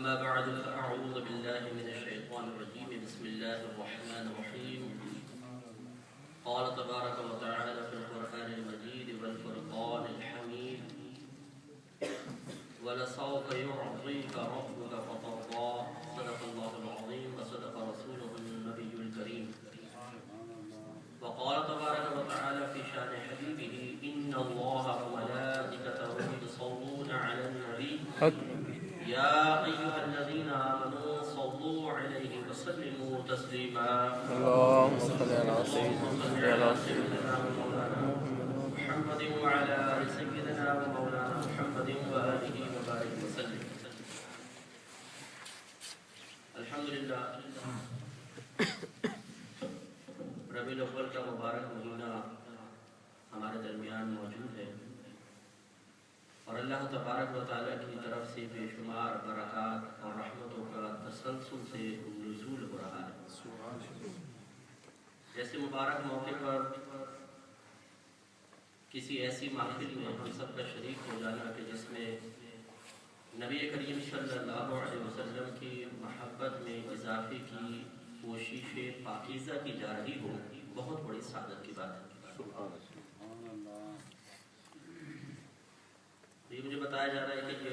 أما بعد فأعوذ بالله من الشيطان الرجيم بسم الله الرحمن الرحيم قال تبارك وتعالى في القرآن المجيد والفرقان الحميد ولسوف يعطيك ربك فترضى صدق الله العظيم وصدق رسوله النبي الكريم وقال تبارك وتعالى في شأن حبيبه إن الله وملائكته يصلون على النبي يا أيها الذين آمنوا صلوا عليه وسلموا تسليما اللهم صل على سيدنا محمد وعلى آل سيدنا ومولانا محمد وآله وبارك وسلم. الحمدللہ ربیع الاول کا مبارک مہینہ ہمارے درمیان موجود ہے اور اللہ تبارک و تعالیٰ کی طرف سے بے شمار برکات اور رحمتوں کا تسلسل سے نزول ہو رہا ہے. جیسے مبارک موقع پر کسی ایسی محفل میں ہم سب کا شریک ہو جانا کہ جس میں نبی کریم صلی اللہ علیہ وسلم کی محبت میں اضافے کی کوشش پاکیزہ کی جا رہی ہو، بہت بڑی سعادت کی بات ہے. یہ مجھے بتایا جا رہا ہے کہ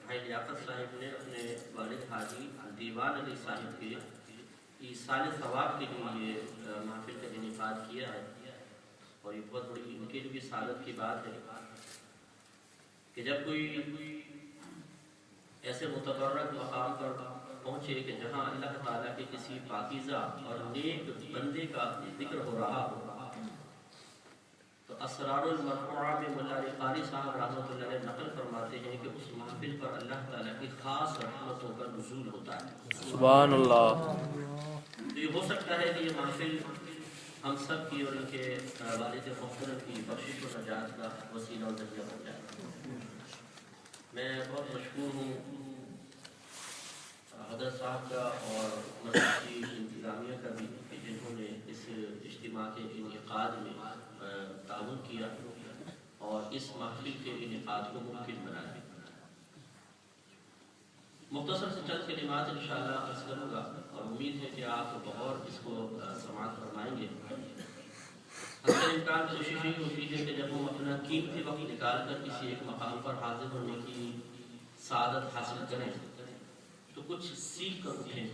بھائی لیاقت صاحب نے اپنے والد حاجی دیوان علی صاحب کے ایصال ثواب کے لیے یہ محفل کا انعقاد کیا ہے اور یہ بہت بڑی ان کے لیے سعادت کی بات ہے کہ جب کوئی ایسے متبرک مقام پر پہنچے کہ جہاں اللہ تعالیٰ کے کسی پاکیزہ اور نیک بندے کا ذکر ہو رہا ہو، تو اسرار المرفوعہ میں ملا علی قاری صاحب رحمۃ اللہ علیہ نقل فرماتے ہیں کہ اس محفل پر اللہ تعالیٰ کی خاص رحمتوں کا نزول ہوتا ہے. سبحان اللہ. تو یہ ہو سکتا ہے کہ یہ محفل ہم سب کی اور ان کے والد محترم کی بخشش و نجات کا وسیلہ اور ذریعہ بن جائے. میں بہت مشکور ہوں حضرت صاحب کا اور مسجد کی انتظامیہ کا بھی کہ جنہوں نے اس اجتماع کے انعقاد میں تعاون کیا اور اس محفل کے انعقاد کو ممکن بنایا. مختصر سے چند کلمات انشاءاللہ عرض کروں گا اور امید ہے کہ آپ بغور اس کو سماعت فرمائیں گے. اصل امکان کوشش یہ ہوتی ہے کہ جب ہم اپنا قیمتی وقت نکال کر کسی ایک مقام پر حاضر ہونے کی سعادت حاصل کریں تو کچھ سیکھ کر اٹھیں،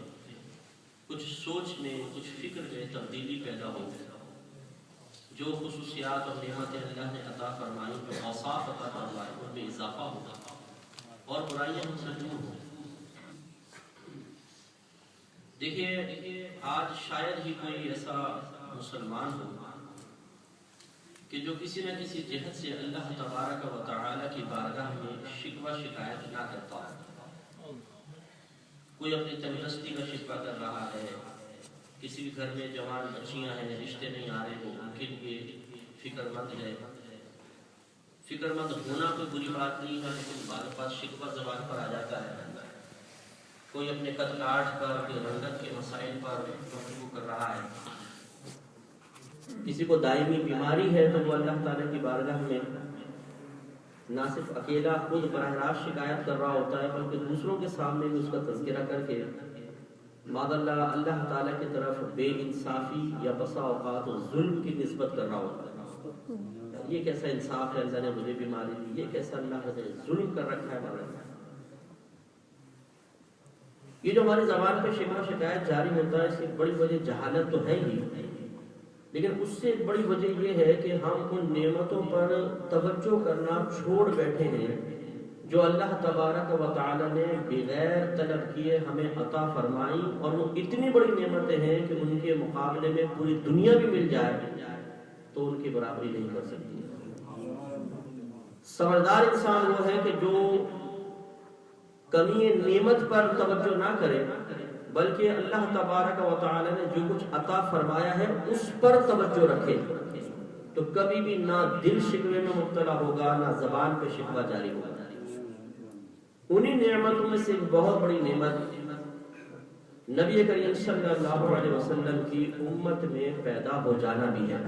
کچھ سوچ میں کچھ فکر میں تبدیلی پیدا ہو، جو خصوصیات اور نعمتیں اللہ نے عطا فرمائی، جو اوصاف عطا فرمائے ان میں اضافہ ہوگا اور برائیاں ہم سے دور ہوں. دیکھیے آج شاید ہی کوئی ایسا مسلمان ہو کہ جو کسی نہ کسی جہت سے اللہ تبارک و تعالی کی بارگاہ میں شکوہ شکایت نہ کرتا ہو. کوئی اپنی تندرستی کا شکوہ کر رہا ہے، کسی بھی گھر میں جوان بچیاں ہیں، رشتے نہیں آ رہے، وہ ان کے لیے فکر مند ہے. فکر مند ہونا کوئی بری بات نہیں ہے، لیکن بعض اوقات شکوہ زبان پر آ جاتا ہے. کوئی اپنے قد کاٹ پر، کوئی رنگت کے مسائل پر گفتگو کر رہا ہے. کسی کو دائمی بیماری ہے تو وہ اللہ تعالیٰ کی بارگاہ میں نہ صرف اکیلا خود براہ راست شکایت کر رہا ہوتا ہے بلکہ دوسروں کے سامنے بھی اس کا تذکرہ کر کے معاذ اللہ تعالیٰ کی طرف بے انصافی یا بسا اوقات ظلم کی نسبت کر رہا ہوتا ہے. یہ کیسا انصاف ہے، اللہ نے مجھے بیماری دی، یہ کیسا اللہ نے ظلم کر رکھا ہے ہمارے. یہ جو ہماری زبان پہ شکوہ شکایت جاری ہوتا ہے اس کی بڑی وجہ جہالت تو ہے ہی، لیکن اس سے بڑی وجہ یہ ہے کہ ہم ان نعمتوں پر توجہ کرنا چھوڑ بیٹھے ہیں جو اللہ تبارک و تعالی نے بغیر طلب کیے ہمیں عطا فرمائی، اور وہ اتنی بڑی نعمتیں ہیں کہ ان کے مقابلے میں پوری دنیا بھی مل جائے تو ان کی برابری نہیں کر سکتی. سمجھدار انسان وہ ہے کہ جو کمی نعمت پر توجہ نہ کرے بلکہ اللہ تبارک و تعالی نے جو کچھ عطا فرمایا ہے اس پر توجہ رکھے تو کبھی بھی نہ دل شکوے میں مبتلا ہوگا نہ زبان پہ شکوہ جاری ہوگا. انہی نعمتوں میں سے ایک بہت بڑی نعمت نبی کریم صلی اللہ علیہ وسلم کی امت میں پیدا ہو جانا بھی ہے.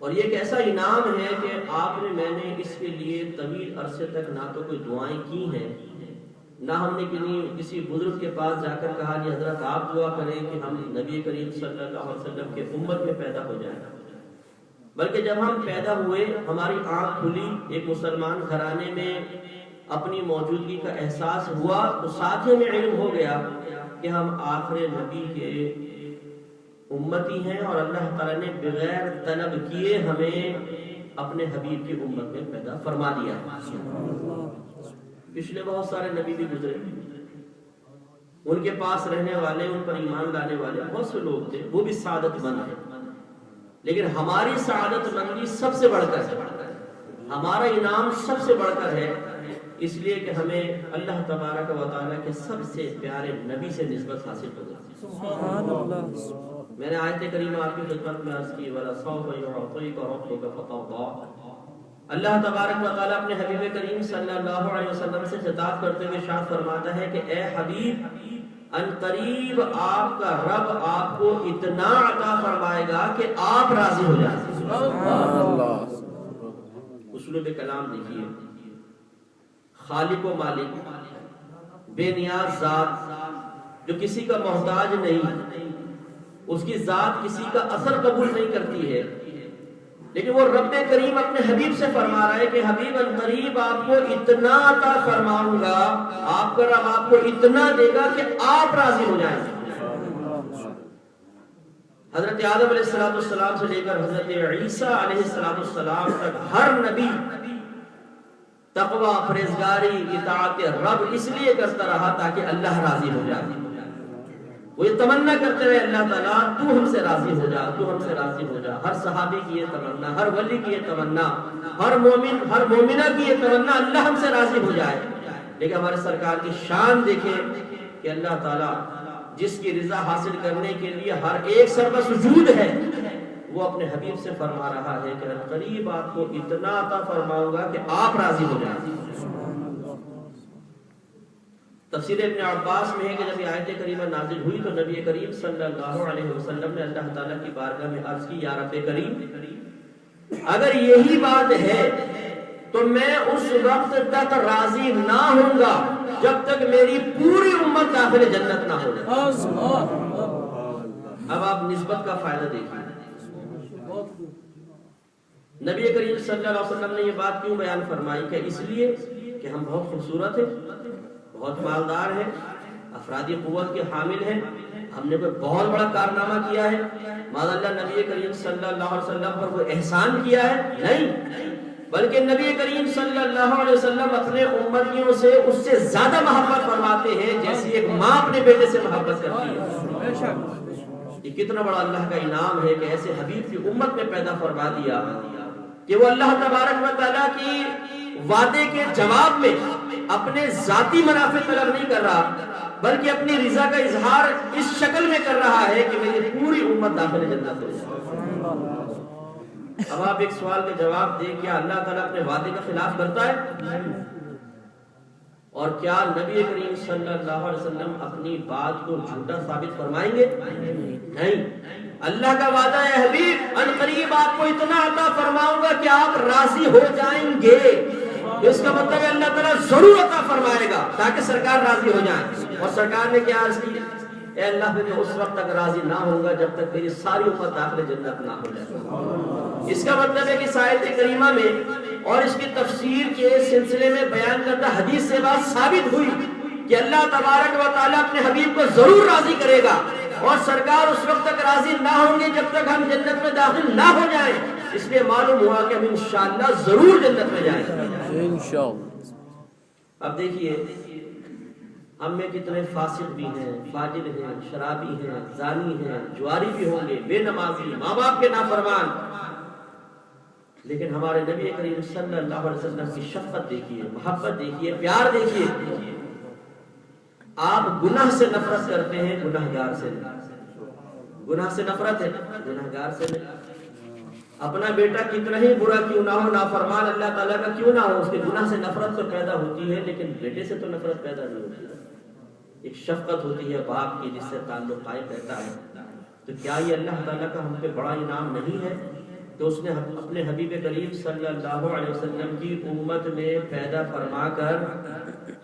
اور یہ ایک ایسا انعام ہے کہ آپ نے میں نے اس کے لیے طویل عرصے تک نہ تو کوئی دعائیں کی ہیں، نہ ہم نے کسی بزرگ کے پاس جا کر کہا کہ حضرت آپ دعا کریں کہ ہم نبی کریم صلی اللہ علیہ وسلم کے امت میں پیدا ہو جائیں، بلکہ جب ہم پیدا ہوئے ہماری آنکھ کھلی، ایک مسلمان گھرانے میں اپنی موجودگی کا احساس ہوا، تو ساتھ ہی میں علم ہو گیا کہ ہم آخر نبی کے امتی ہیں، اور اللہ تعالیٰ نے بغیر طلب کیے ہمیں اپنے حبیب کی امت میں پیدا فرما دیا۔ پچھلے بہت سارے نبی بھی گزرے، ان کے پاس رہنے والے، ان پر ایمان لانے والے بہت سے لوگ تھے، وہ بھی سعادت مند ہیں، لیکن ہماری سعادت مندی سب سے بڑھ کر ہے، ہمارا انعام سب سے بڑھ کر ہے، اس لیے کہ ہمیں اللہ تبارک و تعالیٰ کے سب سے پیارے نبی سے نسبت حاصل ہو گئی۔ سبحان اللہ۔ میں نے آیت کریمہ آپ کی خدمت میں عرض کی، وَلَسَوْفَ يُعْطِيكَ رَبُّكَ فَتَرْضَىٰ۔ اللہ تبارک و تعالیٰ اپنے حبیب کریم صلی اللہ علیہ وسلم سے خطاب کرتے ہوئے ارشاد فرماتا ہے کہ اے حبیب، ان قریب آپ کا رب آپ کو اتنا عطا فرمائے گا کہ آپ راضی ہو جائیں۔ سبحان اللہ۔ اسلوب کلام دیکھیے، خالق و مالک، بے نیاز ذات جو کسی کا محتاج نہیں، اس کی ذات کسی کا اثر قبول نہیں کرتی ہے، لیکن وہ رب کریم اپنے حبیب سے فرما رہا ہے کہ حبیب ان قریب آپ کو اتنا عطا فرماؤں گا، آپ کا رب آپ کو اتنا دے گا کہ آپ راضی ہو جائیں۔ حضرت آدم علیہ السلام سے لے کر حضرت عیسیٰ علیہ السلام تک ہر نبی تقوی، پرہیزگاری، اطاعت رب اس لیے کرتا رہا تاکہ اللہ راضی ہو جائے۔ وہ یہ تمنا کرتے رہے، اللہ تعالیٰ تو ہم سے راضی ہو جا، تو ہم سے راضی ہو جا۔ ہر صحابی کی یہ تمنا، ہر ولی کی یہ تمنا، ہر مومن، ہر مومنہ کی یہ تمنا، اللہ ہم سے راضی ہو جائے۔ لیکن ہمارے سرکار کی شان دیکھیں کہ اللہ تعالیٰ جس کی رضا حاصل کرنے کے لیے ہر ایک سر پر سجود ہے، وہ اپنے حبیب سے فرما رہا ہے کہ قریب آپ کو اتنا عطا فرماؤں گا کہ آپ راضی ہو جائیں۔ تفسیر ابن عباس میں ہے کہ جب یہ آیت کریمہ نازل ہوئی تو نبی کریم صلی اللہ علیہ وسلم نے اللہ تعالیٰ کی بارگاہ میں عرض کی، یا رب کریم، اگر یہی بات ہے تو میں اس وقت تک راضی نہ ہوں گا جب تک میری پوری امت داخل جنت نہ ہو جائے۔ اب آپ نسبت کا فائدہ دیکھیں، نبی کریم صلی اللہ علیہ وسلم نے یہ بات کیوں بیان فرمائی؟ کہ اس لیے کہ ہم بہت خوبصورت ہیں، بہت مالدار ہیں، افرادی قوت کے حامل ہیں، ہم نے کوئی بہت بڑا کارنامہ کیا ہے، معاذ اللہ نبی کریم صلی اللہ علیہ وسلم پر کوئی احسان کیا ہے؟ نہیں، بلکہ نبی کریم صلی اللہ علیہ وسلم اپنے امتیوں سے اس سے زیادہ محبت فرماتے ہیں جیسی ایک ماں اپنے بیٹے سے محبت کرتی ہے۔ یہ کتنا بڑا اللہ کا انعام ہے کہ ایسے حبیب کی امت میں پیدا فرما دیا کہ وہ اللہ تبارک و تعالیٰ کی وعدے کے جواب میں اپنے ذاتی منافع طلب نہیں کر رہا، بلکہ اپنی رضا کا اظہار اس شکل میں کر رہا ہے کہ میری پوری امت داخل جنت ہو جائے۔ اب آپ ایک سوال کا جواب دیں، کیا اللہ تعالیٰ اپنے وعدے کا خلاف کرتا ہے؟ اور کیا نبی کریم صلی اللہ علیہ وسلم اپنی بات کو جھوٹا ثابت فرمائیں گے؟ نہیں، اللہ کا وعدہ ہے حبیب ان قریب آپ کو اتنا عطا فرماؤں گا کہ آپ راضی ہو جائیں گے۔ اس کا مطلب ہے اللہ تعالیٰ ضرور عطا فرمائے گا تاکہ سرکار راضی ہو جائیں۔ اور سرکار نے کیا عرض کی؟ اے اللہ میں اس وقت تک راضی نہ ہوں گا جب تک میری ساری امت داخل جنت نہ ہو جائے۔ اس کا مطلب ہے کہ اس آیت کریمہ میں اور اس کی تفسیر کے سلسلے میں بیان کردہ حدیث سے بات ثابت ہوئی کہ اللہ تبارک و تعالیٰ اپنے حبیب کو ضرور راضی کرے گا، اور سرکار اس وقت تک راضی نہ ہوں گے جب تک ہم جنت میں داخل نہ ہو جائیں۔ اس لیے معلوم ہوا کہ ہم انشاءاللہ ضرور جنت میں جائیں گے انشاءاللہ۔ اب دیکھیے ہم میں کتنے فاسق بھی ہیں، فاجر ہیں، شرابی ہیں، زانی ہیں، جواری بھی ہوں گے، بے نمازی، ماں باپ کے نافرمان، لیکن ہمارے نبی کریم صلی اللہ علیہ وسلم کی شفقت دیکھیے، محبت دیکھیے، پیار دیکھیے۔ آپ گناہ سے نفرت کرتے ہیں، گناہگار سے نہیں۔ گناہ سے نفرت ہے، گناہگار سے نہیں۔ اپنا بیٹا کتنا ہی برا کیوں نہ ہو، نافرمان اللہ تعالیٰ کا کیوں نہ ہو، اس کے گناہ سے نفرت تو پیدا ہوتی ہے، لیکن بیٹے سے تو نفرت پیدا نہیں ہوتی۔ ایک شفقت ہوتی ہے باپ کی جس سے تعلق قائم رہتا ہے۔ تو کیا یہ اللہ تعالیٰ کا ہم پہ بڑا انعام نہیں ہے؟ کہ اس نے اپنے حبیب کریم صلی اللہ علیہ وسلم کی امت میں پیدا فرما کر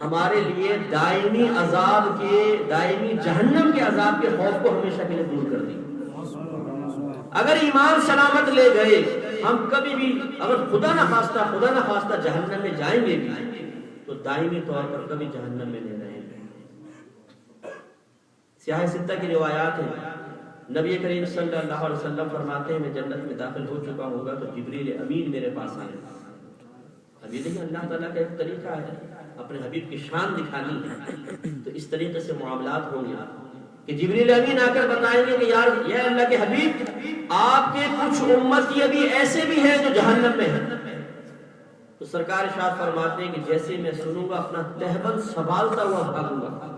ہمارے لیے دائمی عذاب کے، دائمی جہنم کے عذاب کے خوف کو ہمیشہ کے لیے دور کر دی۔ اگر ایمان سلامت لے گئے، ہم کبھی بھی اگر خدا نہ خواستہ جہنم میں جائیں گے بھی تو دائمی طور پر کبھی جہنم میں نہیں رہیں گے۔ سیاہ ستہ کی روایات ہیں، نبی کریم صلی اللہ علیہ وسلم فرماتے ہیں میں جنت میں داخل ہو چکا ہوگا تو جبریل امین میرے پاس آئے۔ اب یہ دیکھیں اللہ تعالیٰ کا ایک طریقہ ہے اپنے حبیب کی شان دکھانی ہے، تو اس طریقے سے معاملات ہوں گے کہ جبریل امین آ کر بتائیں گے کہ یار یہ اللہ کے حبیب آپ کے کچھ امتی ابھی ایسے بھی ہیں جو جہنم میں ہیں۔ تو سرکار ارشاد فرماتے ہیں کہ جیسے میں سنوں گا اپنا تہبند سنبھالتا ہوا بھاگوں گا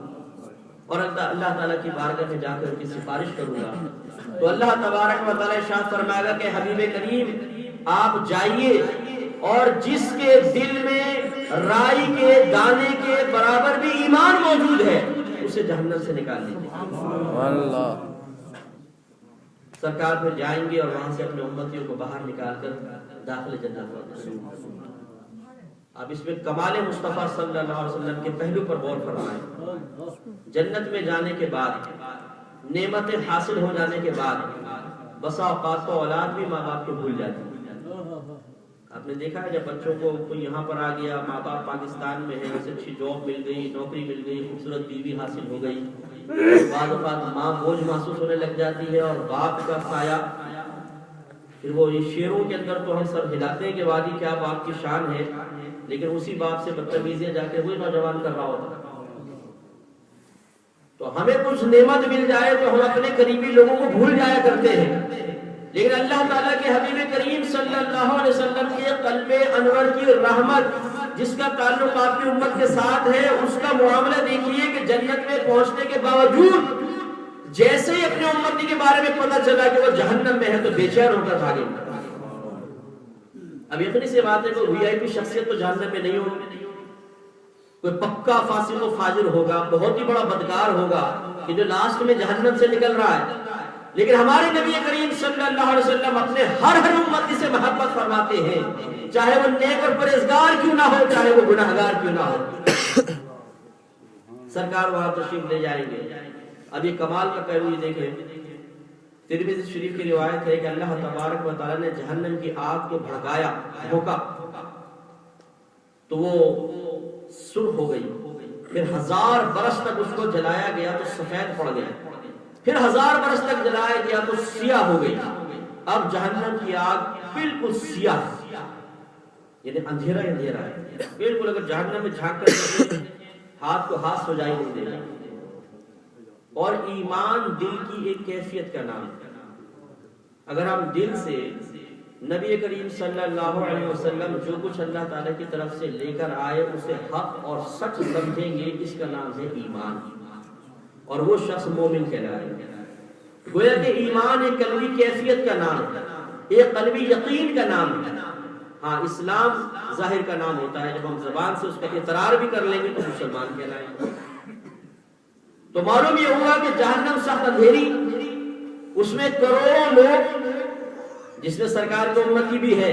اور اللہ تعالیٰ کی بارگاہ میں جا کر کی سفارش کروں گا، تو اللہ تبارک و تعالیٰ ارشاد فرمائے گا کہ حبیب کریم آپ جائیے اور جس کے دل میں رائی کے دانے کے برابر بھی ایمان موجود ہے اسے جہنم سے نکال لیجیے۔ اللہ سرکار پھر جائیں گے اور وہاں سے اپنے امتیوں کو باہر نکال کر داخل جنت فرمائیں۔ اب اس میں کمال مصطفیٰ صلی اللہ علیہ وسلم کے پہلو پر غور فرمائیں۔ جنت میں جانے کے بعد، نعمتیں حاصل ہو جانے کے بعد بسا اوقات تو اولاد بھی ماں باپ کو بھول جاتی ہے۔ آپ نے دیکھا ہے جب بچوں کو کوئی یہاں پر آ گیا، ماں باپ پاکستان میں ہے، اسے اچھی جاب مل گئی، نوکری مل گئی، خوبصورت بیوی حاصل ہو گئی، بعض اوقات ماں بوجھ محسوس ہونے لگ جاتی ہے اور باپ کا سایہ، پھر وہ یہ شعروں کے اندر تو ہم سر ہلاتے ہیں کہ وادی کیا باپ کی شان ہے، لیکن اسی باپ سے بدتمیزیاں جا کے وہی نوجوان کر رہا ہوتا۔ تو ہمیں کچھ نعمت مل جائے تو ہم اپنے قریبی لوگوں کو بھول جایا کرتے ہیں، لیکن اللہ تعالیٰ کے حبیب کریم صلی اللہ علیہ وسلم کے قلب انور کی رحمت جس کا تعلق آپ کی امت کے ساتھ ہے، اس کا معاملہ دیکھیے کہ جنت میں پہنچنے کے باوجود جیسے ہی اپنے امتی کے بارے میں پتہ چلا کہ وہ جہنم میں ہے تو بے چین ہو کر بھاگے۔ اب یقینی سی بات ہے کوئی وی آئی پی شخصیت تو جہنم میں نہیں ہوگی، کوئی پکا فاسق و فاجر ہوگا، بہت ہی بڑا بدکار ہوگا کہ جو لاسٹ میں جہنم سے نکل رہا ہے، لیکن ہمارے نبی کریم صلی اللہ علیہ وسلم اپنے ہر امتی سے محبت فرماتے ہیں، چاہے وہ نیک اور پرہیزگار کیوں نہ ہو، چاہے وہ گناہگار کیوں نہ ہو۔ سرکار وہاں تشریف لے جائیں گے۔ اب یہ کمال کا پہلو یہ دیکھیں، ترمذی شریف کی روایت ہے کہ اللہ تبارک و تعالیٰ نے جہنم کی آگ کو بھڑکایا، بھونکا تو وہ سرخ ہو گئی، پھر 1000 برس تک اس کو جلایا گیا تو سفید پڑ گیا، پھر 1000 برس تک جلایا گیا تو سیاہ ہو گئی۔ اب جہنم کی آگ بالکل سیاہ، یعنی اندھیرا اندھیرا ہے بالکل، اگر جہنم میں جھانک کر ہاتھ کو ہاتھ سجائی نہیں دے گا۔ اور ایمان دل کی ایک کیفیت کا نام ہے۔ اگر ہم دل سے نبی کریم صلی اللہ علیہ وسلم جو کچھ اللہ تعالیٰ کی طرف سے لے کر آئے اسے حق اور سچ سمجھیں گے، اس کا نام ہے ایمان، اور وہ شخص مومن کہلائے گا۔ گویا کہ ایمان ایک قلبی کیفیت کا نام ہے، ایک قلبی یقین کا نام ہے۔ ہاں اسلام ظاہر کا نام ہوتا ہے، جب ہم زبان سے اس کا اقرار بھی کر لیں گے تو مسلمان کہلائیں گے۔ تو معلوم یہ ہوا کہ جہنم سخت اندھیری، اس میں کروڑوں لوگ جس میں سرکار کی امتی بھی ہے،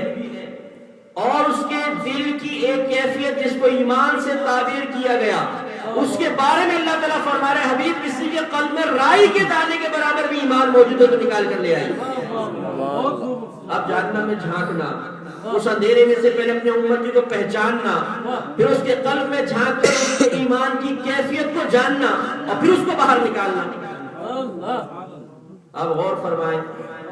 اور اس کے دل کی ایک کیفیت جس کو ایمان سے تعبیر کیا گیا، اس کے بارے میں اللہ تعالیٰ فرما رہے حبیب کسی کے قلب میں رائی کے دانے کے برابر بھی ایمان موجود ہے تو نکال کر لے آئی۔ اب جہنم میں جھانکنا، اس اندھیرے میں سے پہلے اپنے امتی کو پہچاننا، پھر اس کے قلب میں جھانک کر اس کے ایمان کی کیفیت کو جاننا اور پھر اس کو باہر نکالنا۔ اب غور فرمائیں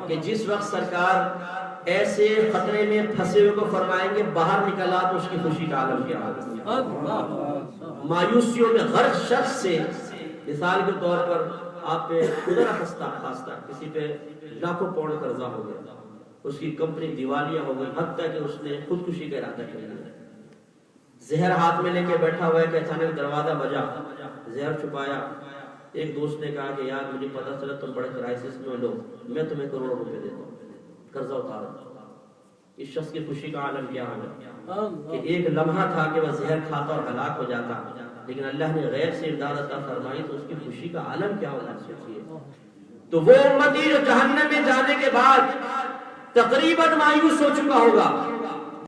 کہ جس وقت سرکار ایسے خطرے میں پھنسے ہوئے کو فرمائیں گے باہر نکلا تو اس کی خوشی کا عالم کیا ہوگا۔ مایوسیوں میں غرق شخص سے مثال کے طور پر آپ پہ خدا خواستہ کسی پہ لاکھوں پاؤنڈ قرضہ ہو گیا، اس کی کمپنی دیوالیہ ہو گئی، حتیٰ کہ اس نے خودکشی کا ارادہ کیا، زہر ہاتھ میں لے کے بیٹھا ہوا ہے کہ اچانک دروازہ بجا، زہر چھپایا۔ ایک دوست نے کہا کہ یار مجھے پتا چلا تم بڑے کرائسس میں لو، میں تمہیں کروڑوں روپے دیتا ہوں، قرضہ اتارو۔ اس شخص کی خوشی کا عالم کیا ہوگا کہ ایک لمحہ تھا کہ وہ زہر کھاتا اور ہلاک ہو جاتا، لیکن اللہ نے غیب سے امداد عطا فرمائی تو اس کی خوشی کا عالم کیا ہوگا۔ سوچیے تو وہ امتی جو جہنم میں جانے کے بعد تقریباً مایوس ہو چکا ہوگا